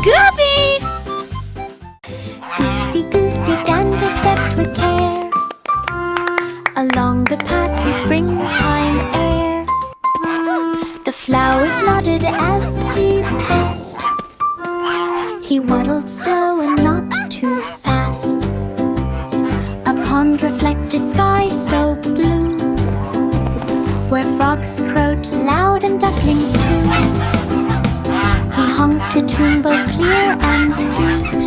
Scooby! Goosey Goosey Gander stepped with care along the path to springtime air. The flowers nodded as he passed. He waddled slow and not too fast. A pond reflected sky so blue, where frogs crowed loud and ducklings too. He honked a tune both clear and sweet,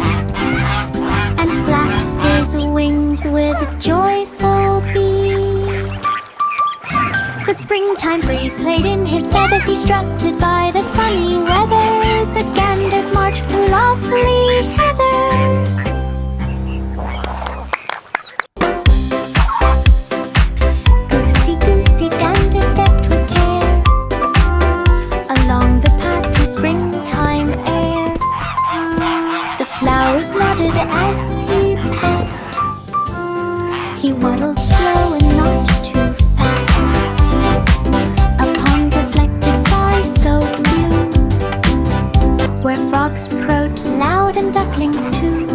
and flapped his wings with a joyful beat. The springtime breeze played in his feathers. He strutted by the sunny weather. The ganders marched through lovely heathers. Goosey Goosey Gander stepped with care along the path to springtime air. The flowers nodded as he passed. He waddled slow and not too fast. A pond reflected sky so blue, where frogs crowed loud and ducklings too.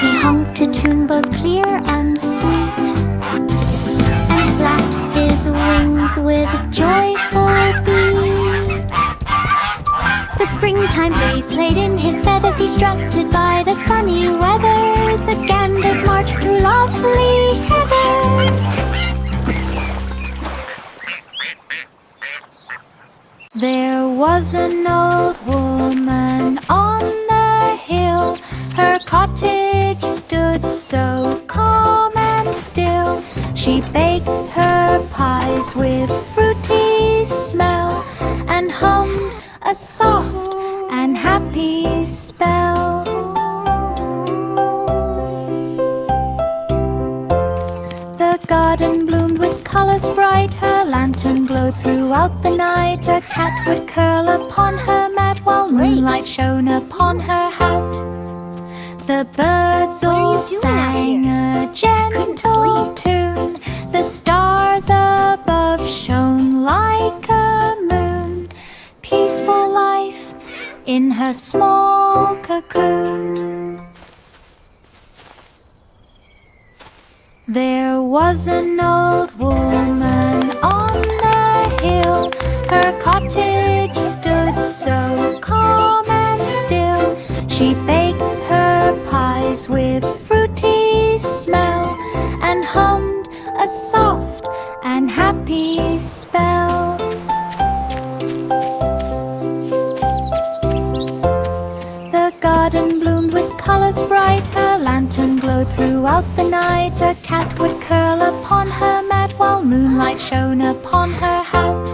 He honked a tune both clear and sweet, and flapped his wings with a joyful beat. The springtime breeze played in his feathers. He strutted by the sunny weather. The ganders marched through lovely heathers. There was an old woman on the hill. Her cottage stood so calm and still. She baked her pies with fruity smell, and hummed a soft and happy spell. The garden bloomed with colors bright. Her lantern glowed throughout the night. A cat would curl upon her mat, while moonlight shone upon her hat. The birds all sang a gentle tune. The stars above shone like a moon. Peaceful life in her small cocoon. There was an old woman on the hill. Her cottage stood so calm and still. She baked her pies with fruity smell, and hummed a soft and happy spell. The garden bloomed with colors bright. Her lantern glowed throughout the night. A cat would curl upon her mat, while moonlight shone upon her hat.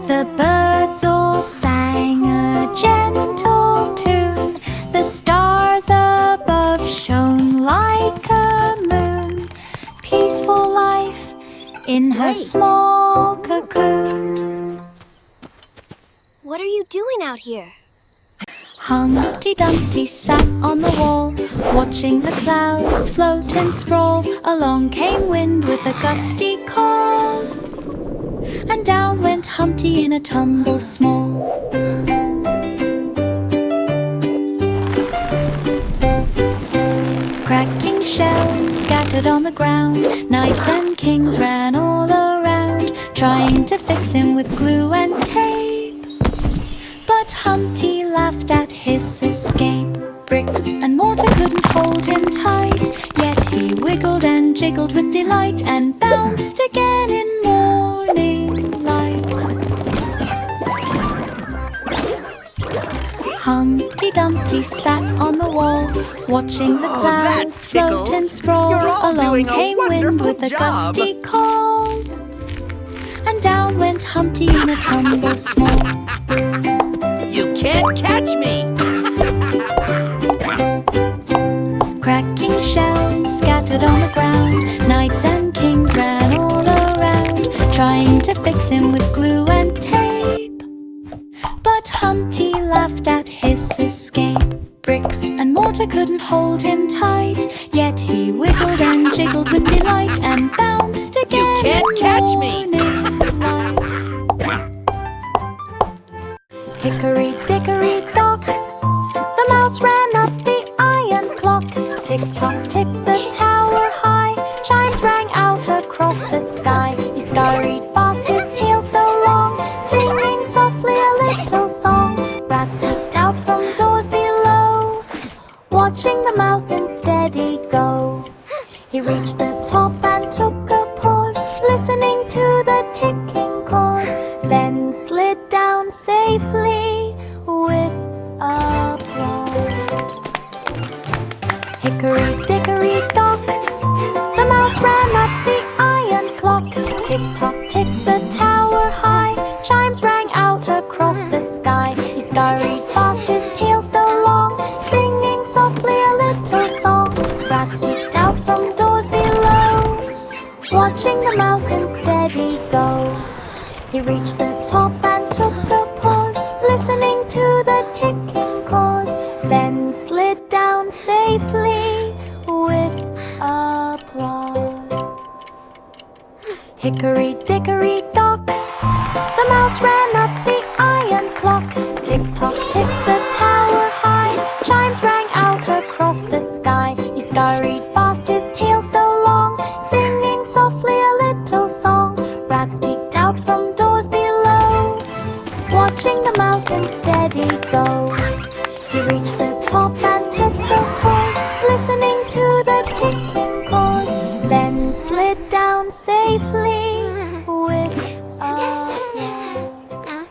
The birds all sang a gentle tune. The stars above shone like a moon. Peaceful life in her small cocoon. What are you doing out here? Humpty Dumpty sat on the wall, watching the clouds float and sprawl. Along came wind with a gusty call, and down went Humpty in a tumble small. Cracking shells scattered on the ground. Knights and kings ran all around, trying to fix him with glue and tape. But Humpty laughed at his escape. Bricks and mortar couldn't hold him tight, yet he wiggled and jiggled with delight, and bounced again in morning light. Humpty Dumpty sat on the wall, watching the clouds float and sprawl. You're all Along doing a came wind wonderful with a job. gusty call, and down went Humpty in a tumble small. You can't catch me! Cracking shells scattered on the ground. Knights and kings ran all around, trying to fix him with glue and tape. But Humpty laughed at his escape. Bricks and mortar couldn't hold him tight, yet he wiggled and jiggled with delight, and bounced again. You can't catch me! Hickory dickory dock, Tick-tock, tick, the tower high. Chimes rang out across the sky. He scurried fast, his tail so long, singing softly a little song. Rats peeped out from doors below, watching the mouse instead he go. He reached the top and took a pause, listening to the ticking cause, then slid down safely with applause. Hickory dickory dock, the mouse ran up the iron clock. Tick-tock, tick, the tower high. Chimes rang out across the sky. He scurried fast, his tail so long, singing softly a little song. Rats peeped out from doors below, watching the mouse instead he go. He reached the top and took a pause, listening to the ticking cause, then slid down safely with applause. Hickory dickory dock, the mouse ran up the iron clock. Tick-tock, tick, the tower high. Chimes rang out across the sky. He scurried fast, his tail so long, singing softly a little song. Rats peeked out from doors below, watching the mouse instead he go. He reached the top and took a pause, listening to the ticking cause, then slid down safely with applause.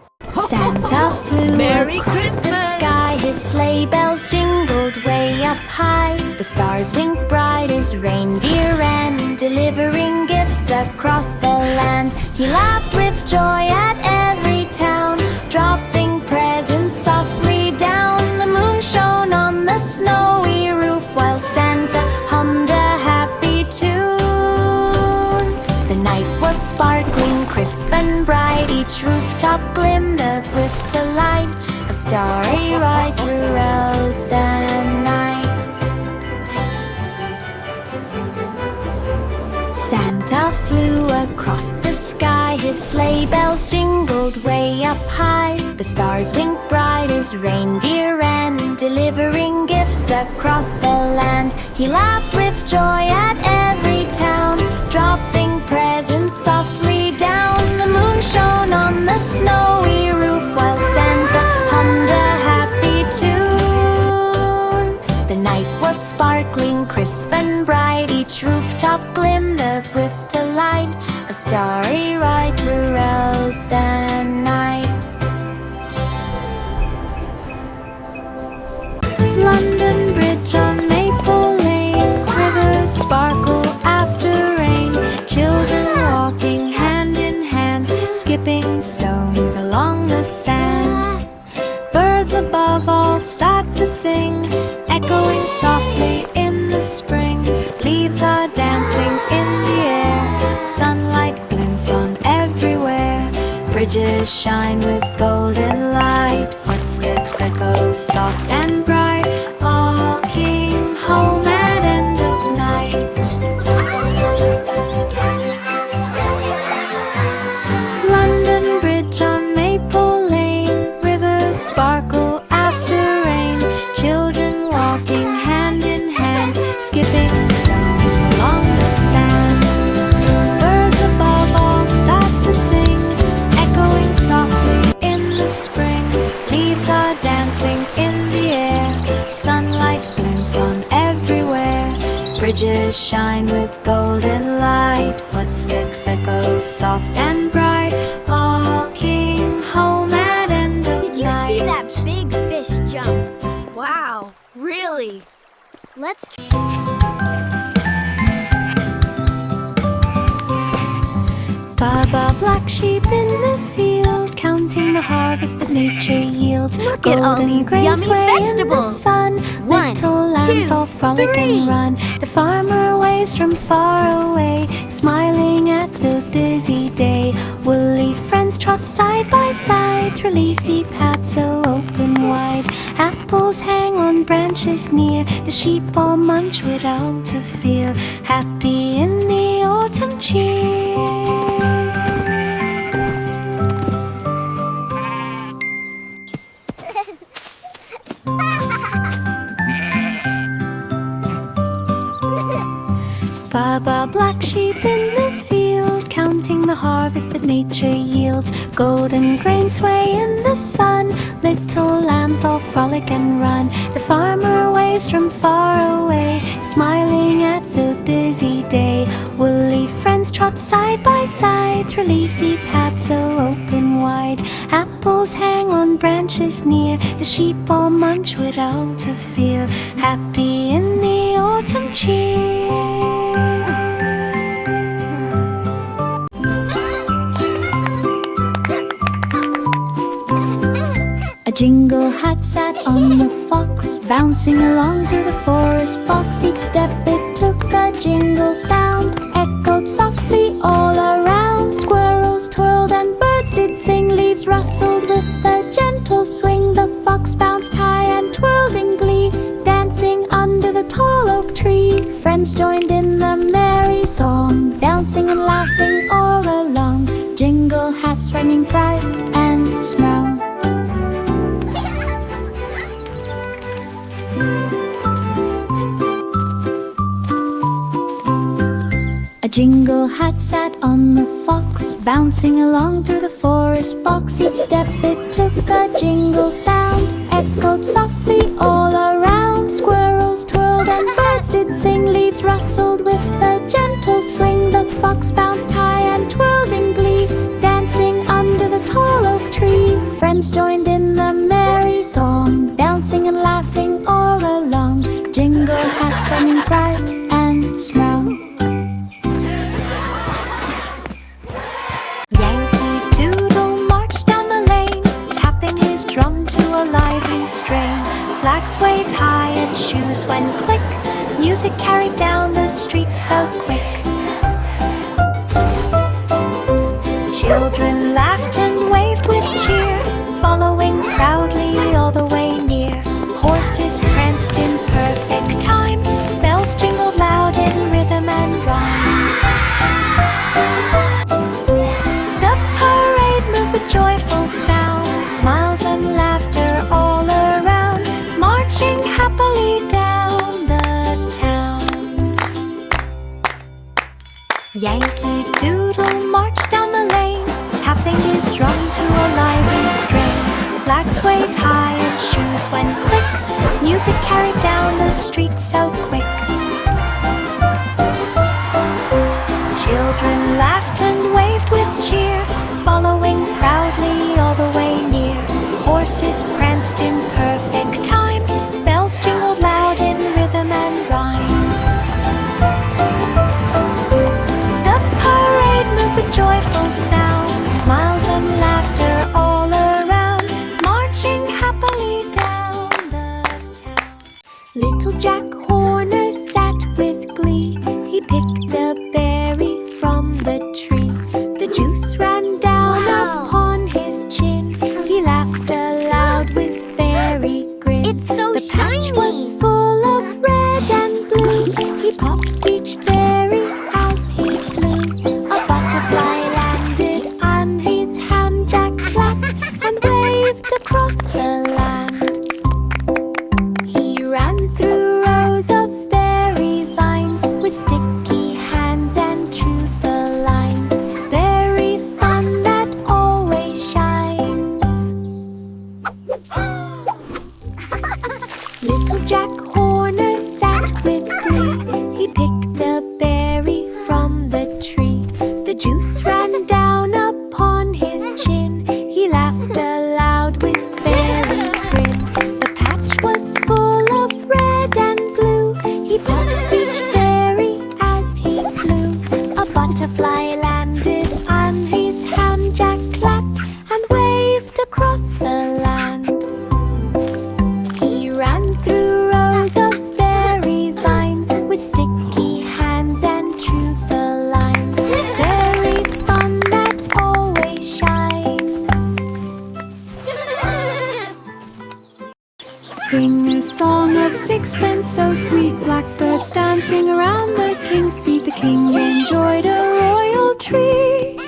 Santa flew Merry across the Christmas! sky. His sleigh bells jingled way up high. The stars winked bright as reindeer ran, delivering gifts across the land. He laughed with joy at every town, dropping presents softly down. The moon shone on the snowy roof while Santa hummed a happy tune. The night was sparkling, crisp and bright. Each rooftop glimmered with delight, a starry ride throughout the night. Santa flew across the sky. His sleigh bells jingled way up high. The stars winked bright as reindeer ran, delivering gifts across the land. He laughed with joy at every town, dropping presents softly down. The moon shone on the snowy roof while Santa hummed a happy tune. The night was sparkling, crisp and bright. Each rooftop glimmered with delight, a starry ride throughout the night. London Bridge on Maple Lane, rivers sparkle after rain. Children walking hand in hand, skipping stones along the sand. Birds above all start to sing, echoing softly in the spring. Leaves are dancing in the air, sunlight glints on everywhere. Bridges shine with golden light, footsteps echo soft and bright, walking home at end of night. London Bridge on Maple Lane, rivers sparkle after rain. Children walking hand in hand, skipping stones along the sand. Birds above all start to sing, echoing softly in the spring. Leaves are dancing in the air, sunlight glints on everywhere. Bridges shine with golden light, footsteps echo soft and bright, walking home at end of Did you night. see that big fish jump? Wow, really? Let's try. Baba, black sheep in the field, counting the harvest that nature yields. Look at all Golden these grain yummy sway in the vegetables. sun. One, Little lambs two, all frolic three. and run. The farmer waves from far away, smiling at the busy day. Woolly friends trot side by side through leafy paths so open wide. Apples hang on branches near, the sheep all munch without a fear, happy in the autumn cheer. that nature yields. Golden grains sway in the sun. Little lambs all frolic and run. The farmer waves from far away, smiling at the busy day. Woolly friends trot side by side through leafy paths so open wide. Apples hang on branches near. The sheep all munch without a fear, happy in the autumn cheer. A jingle hat sat on the fox, bouncing along through the forest box. Each step it took a jingle sound, echoed softly all around. Squirrels twirled and birds did sing, leaves rustled with a gentle swing. The fox bounced high and twirled in glee, dancing under the tall oak tree. Friends joined in the merry song, dancing and laughing all along. Jingle hats running bright and strong. A jingle hat sat on the fox, bouncing along through the forest box. Each step it took a jingle sound, echoed softly all around. Squirrels twirled and birds did sing, leaves rustled with a gentle swing. The fox bounced high and twirled in glee, dancing under the tall oak tree. Friends joined in the merry song, dancing and laughing all along. Jingle hats running bright and strong. Flags waved high and shoes went click. Music carried down the street so quick. Children laughed and waved with cheer, following proudly all the way near. Horses pranced in perfect time, bells jingled loud in rhythm and rhyme. The parade moved with joyful sound, smiles and laughter all around, marching happily down the town. Yankee Doodle marched down the lane, tapping his drum to a lively strain. Flags waved high and shoes went click. Music carried down the street so quick. Children laughed and waved with cheer, following proudly all the way near. Horses pranced in perfect time, bells jingled loud in rhythm and rhyme. The parade moved with joyful sound, smiles and laughter all around, marching happily down the town. Little Jack Horner sat with glee. He picked a berry from the tree. The juice ran down upon his chin. He laughed aloud with berry grin. It's so The patch shiny. was full of red and blue. He popped each berry as he flew. A butterfly landed on his hand. Jack clapped and waved across the land. He ran through rows of berry vines with sticky hands and true the lines. Berry fun that always shines. Little Jack Horner sat with glee. He picked a berry from the tree. The juice ran down upon his chin. He laughed aloud with berry grin. The patch was full of red and blue. He popped each berry as he flew. A butterfly landed on his hand. Jack clapped and waved across the land. He ran through rows of berry vines with sticky hands and true the lines. Berry fun that always shines. Sing a song of sixpence so sweet, blackbirds dancing around the king's seat. The king enjoyed a royal treat.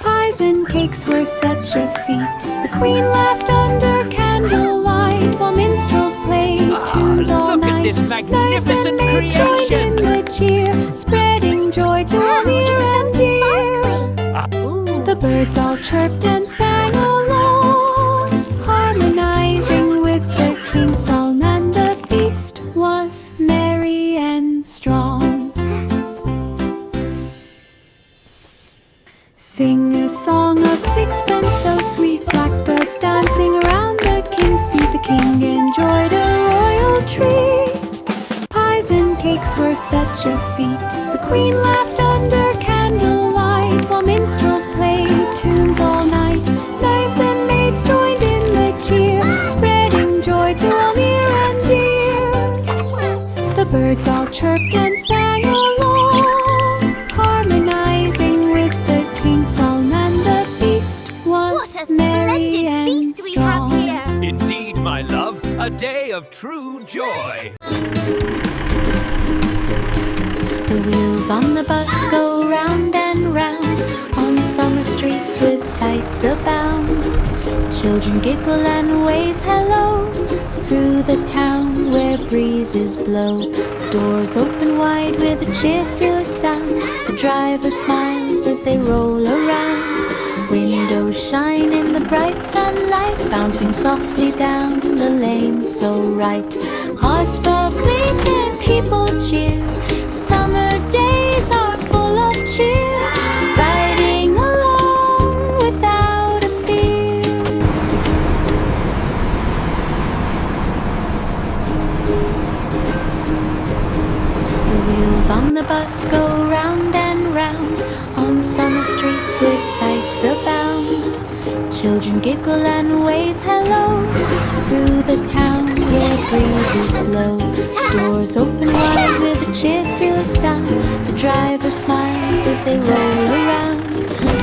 Pies and cakes were such a feat. The queen laughed under candlelight while minstrels played tunes all look at night. this magnificent Knights and maids joined in creation. the cheer, spreading joy to all near and dear. The birds all chirped and sang along, harmonizing with the king's song, and the feast was merry and strong. Sing a song of sixpence so sweet, blackbirds dancing around the king's seat. The king enjoyed a royal treat. Pies and cakes were such a feat. The queen laughed under candlelight, while minstrels played tunes all night. Knives and maids joined in the cheer, spreading joy to all near and dear. The birds all chirped and sang along, harmonizing with the king's song, and the feast was What a merry splendid and feast we have strong. here! Indeed, my love, a day of true joy. The wheels on the bus go round and round on summer streets with sights abound. Children giggle and wave hello through the town where breezes blow. Doors open wide with a cheerful sound. The driver smiles as they roll around. Windows shine in the bright sunlight, bouncing softly down the lane so right. Hearts bubbling and people cheer. Summer days are full of cheer, riding along without a fear. The wheels on the bus go round and round on summer streets with sights abound. Children giggle and wave hello through the town where breezes blow. Doors open wide with a cheerful sound. The driver smiles as they roll around.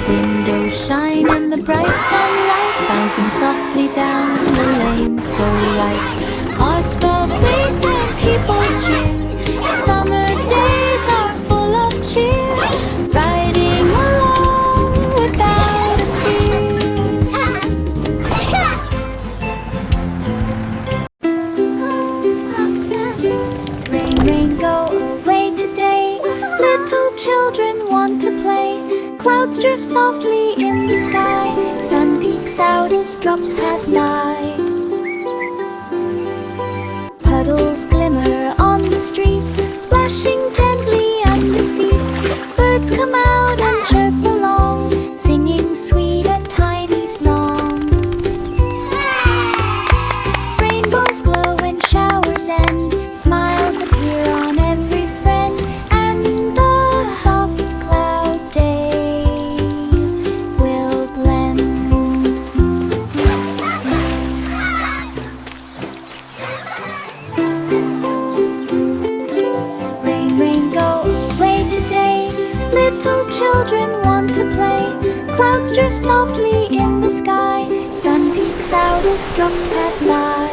Windows shine in the bright sunlight, bouncing softly down the lane so right. Hearts bubbling and people cheer. Summer days are full of cheer, riding along without a fear. Rain, rain, go away today. Little children want to play. Clouds drift softly in the sky. Sun peeks out as drops pass by. Puddles glimmer on the street, splashing gently under feet. Birds come out and chirp along, singing sweet a tiny song. Rainbows glow and showers end, smiles appear on every friend, and the soft cloud day will blend. Rain, rain, go away today. Little children want to play. Clouds drift softly in the sky. Sun peeks out as drops pass by.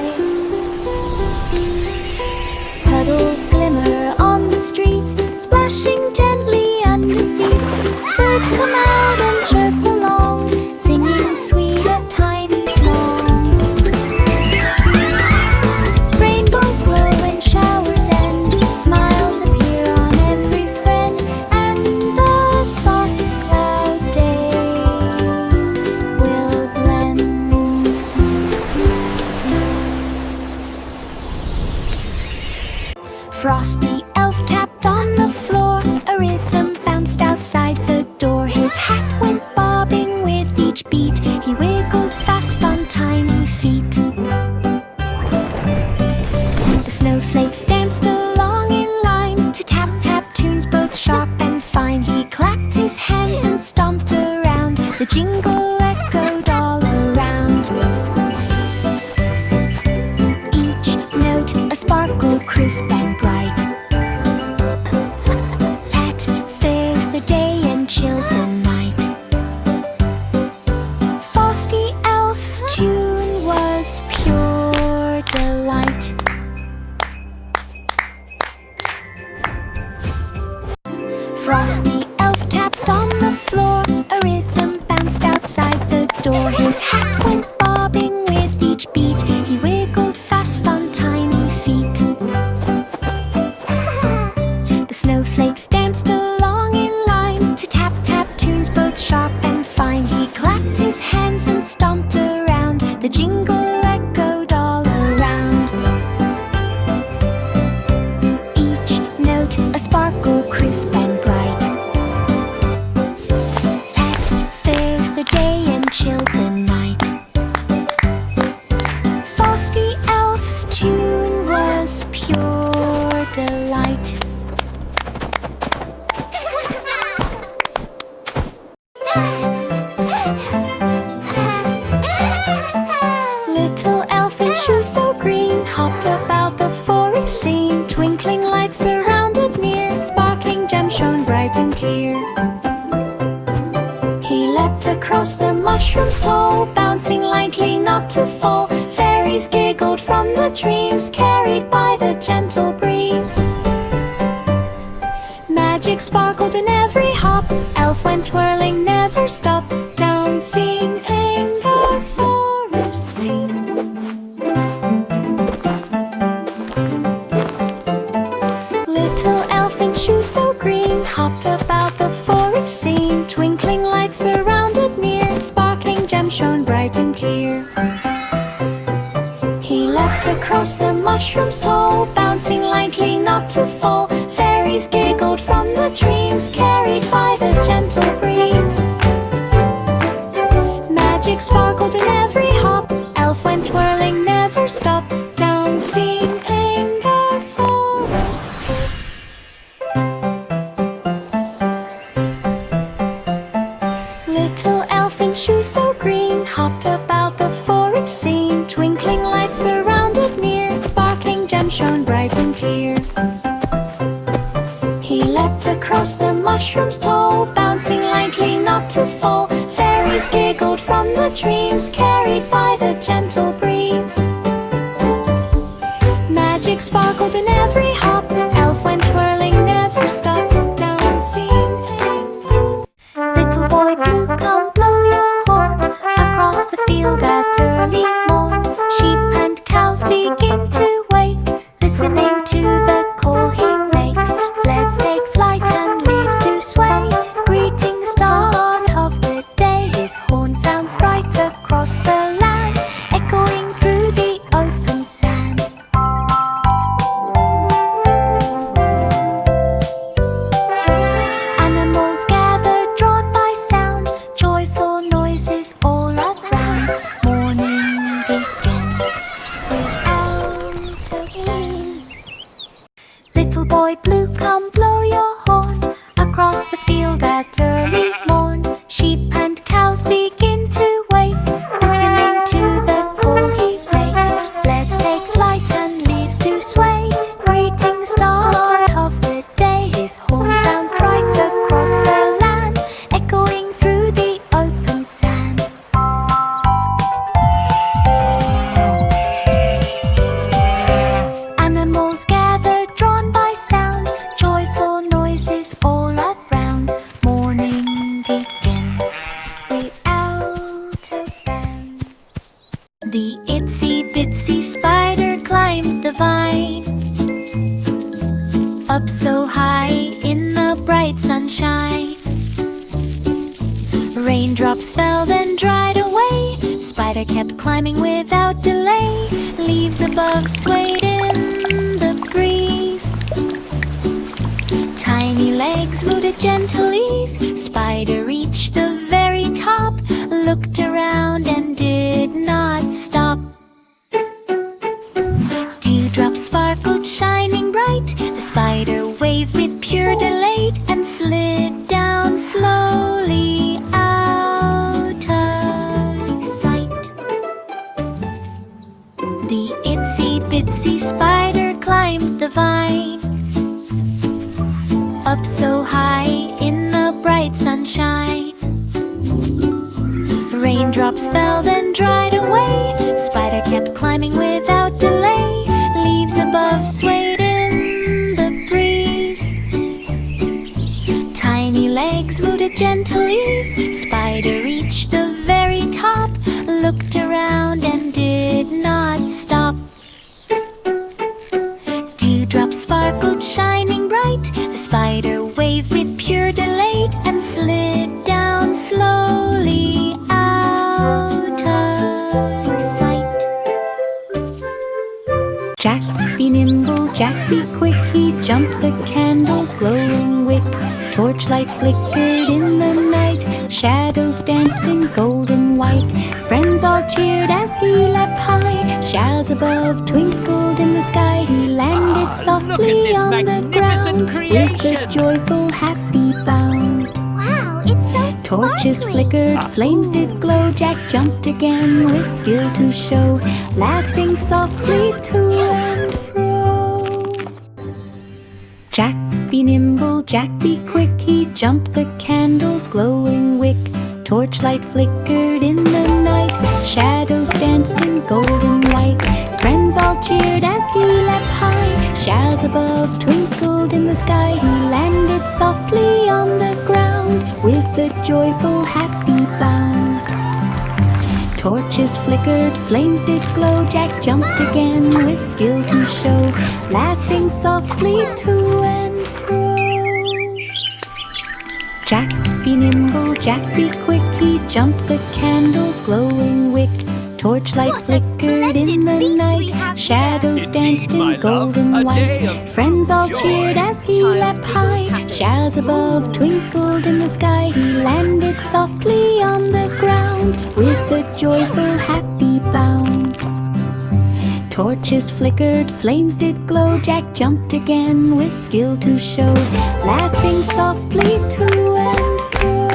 Puddles glimmer on the street, splashing gently under feet. Birds come out and chirp along, singing sweet a tiny song. Rainbows glow and showers end, smiles appear on every friend, and the soft cloud day will blend. Frosty elf tapped on the floor, a rhythm bounced outside the door. His hat went bobbing with each beat, he wiggled fast on tiny feet. The snowflakes danced along in line to tap-tap tunes both sharp and fine. He clapped his hands and stomped around, the jingle echoed all around. Each note a sparkle crisp and bright. That fairs the day and chilled the night. Frosty Elf's tune was pure delight. Frosty Elf tapped on the floor, a rhythm bounced outside the door. His hat went bobbing with each beat, he wiggled fast on tiny feet. The snowflakes danced along in line to tap-tap tunes both sharp and fine. He jingle echoed all around. Each note a sparkle crisp and bright. That filled the day and chilled the night. Frosty Elf's tune was pure delight. Little elf in shoes so green hopped about the forest scene. Twinkling lights surrounded near, sparkling gems shone bright and clear. He leapt across the mushrooms tall, bouncing lightly not to fall. Fairies giggled from the dreams, carried by the gentle breeze. Magic sparkled in every hop, elf went twirling, never stopped, dancing in the forest deep. Little elf in shoes so green hopped about the forest scene. Twinkling lights surrounded near, sparkling gems shone bright and clear. He leapt across the mushrooms tall, bouncing lightly not to fall. Fairies giggled from the dreams, carried by the gentle breeze. Magic sparkled in every hop, elf went twirling, never stopped, dancing in the forest. Little elf in shoes so green hopped about the forest scene. Twinkling lights surrounded near, sparkling gems shone bright and clear. He leapt across the mushrooms tall, bouncing lightly not to fall. Fairies giggled from the dreams, carried by the gentle breeze. Magic sparkled in every hop, elf went twirling, never stopped, dancing. Little boy blue, come blow your horn across the field at early morn. Sheep and cows begin to wake, listening to the call he makes. Let's take flight and leaves to sway, greeting the start of the day. His horn sounds bright across the land, echoing through the open sand. Animals gather, drawn by sound, joyful noises all around. Morning begins without a wind. Little boy blue, come blow your horn across the field at early morn. Sheep and cows begin to wake, listening to the call he makes. Let's take flight and leaves to sway, greeting the start of the day. His horn sounds bright across the land, echoing through the open sand. Animals gather, drawn by sound, joyful noises all around. Morning begins without a bound. The itsy bitsy spider climbed the vine, up so high in the bright sunshine. Raindrops fell then dried away, spider kept climbing without delay. Leaves above swayed in the breeze, tiny legs moved at gentle ease. Spider reached the very top, looked around and did not stop. Dewdrops sparkled shining bright, the spider waved with pure delight and slid down slowly out of sight. The itsy bitsy spider climbed the vine, up so high in the bright sunshine. Raindrops fell then dried away, spider kept climbing without delay. Leaves above swayed in the breeze, tiny legs moved at gentle ease. Spider reached the very top, looked around and did not stop. Dewdrops sparkled shining bright, the spider waved with pure delight and slid down slowly out of sight. be nimble, Jack be quick. He jumped the candle's glowing wick. Torchlight flickered in the night. Shadows danced in gold and white. Friends all cheered as he leapt high. Showers above twinkled in the sky. He landed softly this on the magnificent ground creation. with a joyful, happy bound. Wow, it's so Torches sparkly. flickered, flames did glow. Jack jumped again with skill to show, laughing softly to and fro. Jack be nimble, Jack be quick. He jumped the candle's glowing wick. Torchlight flickered in the night. Shadows danced in gold and white. Friends all cheered as he leapt high. Showers above twinkled in the sky. He landed softly on the ground with a joyful, happy bound. Torches flickered, flames did glow. Jack jumped again with skill to show, laughing softly to and fro. Jack be nimble, Jack be quick. He jumped the candle's glowing wick. Torchlight What a flickered in splendid the feast we night. have Shadows Indeed, danced my in gold love, and a white. day of Friends all joy. cheered as he Child leapt giggles high. happily. Showers above twinkled in the sky. He landed softly on the ground with a joyful, happy bound. Torches flickered, flames did glow. Jack jumped again with skill to show, laughing softly to and fro.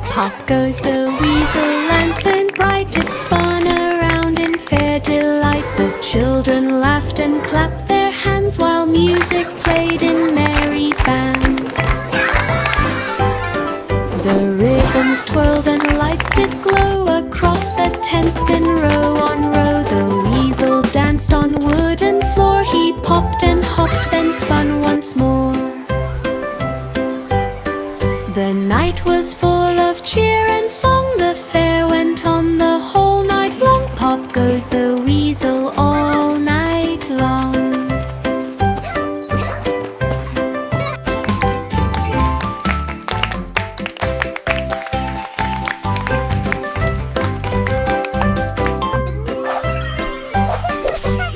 Pop goes the weasel, lantern bright. It spun around in fair delight. The children laughed and clapped their hands while music played in merry bands. The ribbons twirled and lights did glow across the tents in row on row. The weasel danced on wooden floor. He popped and hopped, then spun once more. The night was full of cheer and song. The fair went on the whole night long. Pop goes the weasel all night long.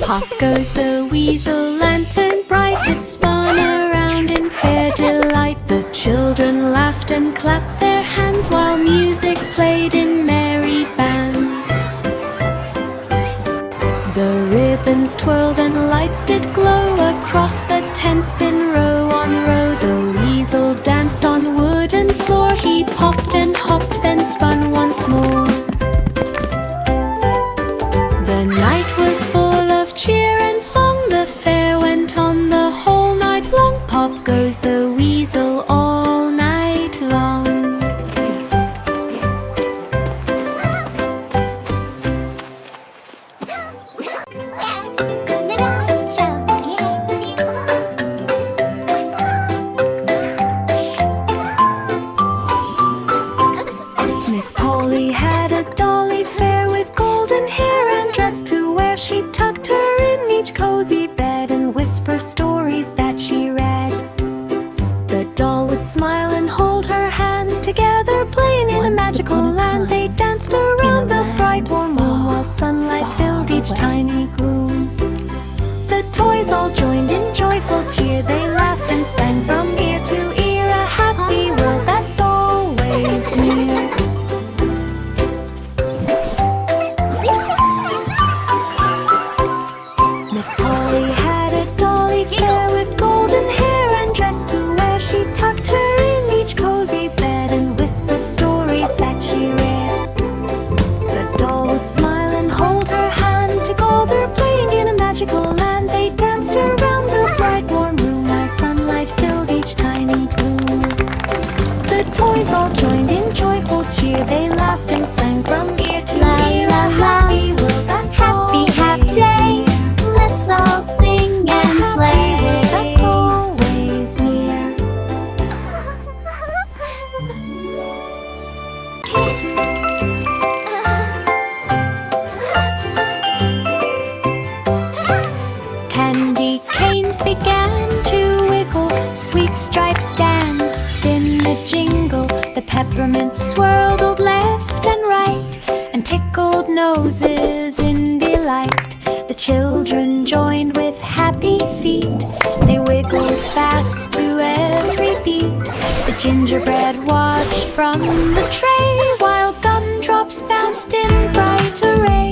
Pop goes the weasel, lantern bright. It spun around in fair delight. The children laughed and clapped their hands while music played in merry bands. The ribbons twirled and lights did glow across the tents in row on row. The weasel danced on wooden floor. He popped and hopped, then spun once more. The night was full of cheer and song. The fair went on the whole night long. Pop goes the weasel all night long. Miss Polly had a dolly fair with golden hair and dress to wear. She tucked her in each cozy bed and whisper stories that she read. The doll would smile and hold her hand, together playing in a magical land. They danced around the bright warm room while sunlight filled each tiny gloom. The toys all joined in joyful cheer. They laughed and sang from ear to ear, a happy world that's always near. Miss Polly had a dolly fair with golden hair and dress to wear. She tucked her in each cozy bed and whispered stories that she read. The doll would smile and hold her hand, together playing in a magical land. They danced around the bright warm room while peppermints swirled left and right, and tickled noses in delight. The children joined with happy feet. They wiggled fast to every beat. The gingerbread watched from the tray, while gumdrops bounced in bright array.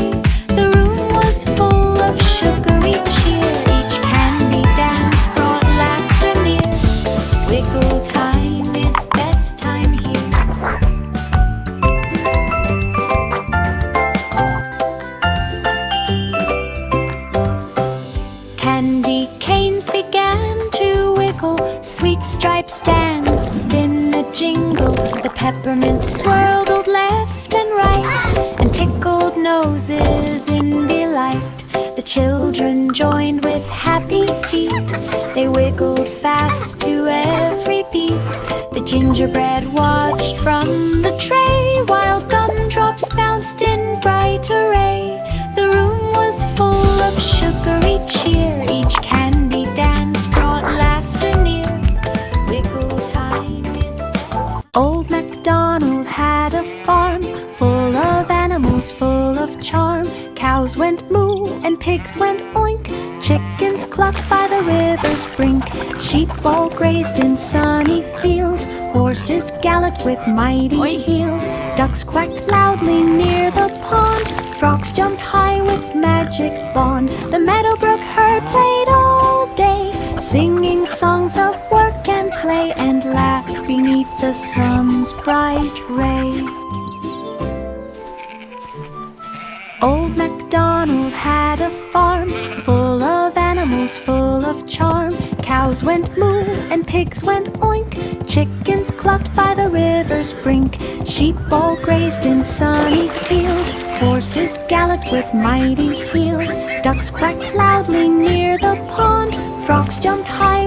The room was full of sugary cheer. Each candy dance brought laughter near. Wiggle time is best time here. Candy canes began to wiggle. Sweet stripes danced in the jingle. The peppermints swirled left and right, and tickled noses in delight. The children joined with happy feet. They wiggled fast to every beat. The gingerbread watched from the tray, while gumdrops bounced in bright array. The room was full of sugary cheer. Each candy dance brought laughter near. Wiggle time is best. Old MacDonald had a farm, full of animals, full of charm. Cows went moo and pigs went oink. Chickens clucked by the river's brink. Sheep all grazed in sunny fields. Horses galloped with mighty heels. Ducks quacked loudly near the pond. Frogs jumped high with magic bond. The meadowbrook herd played all day, singing songs of work and play, and laughed beneath the sun's bright ray. Old MacDonald had a farm, full of animals, full of charm. Cows went moo and pigs went oink. Chickens clucked by the river's brink. Sheep all grazed in sunny fields. Horses galloped with mighty heels. Ducks quacked loudly near the pond. Frogs jumped high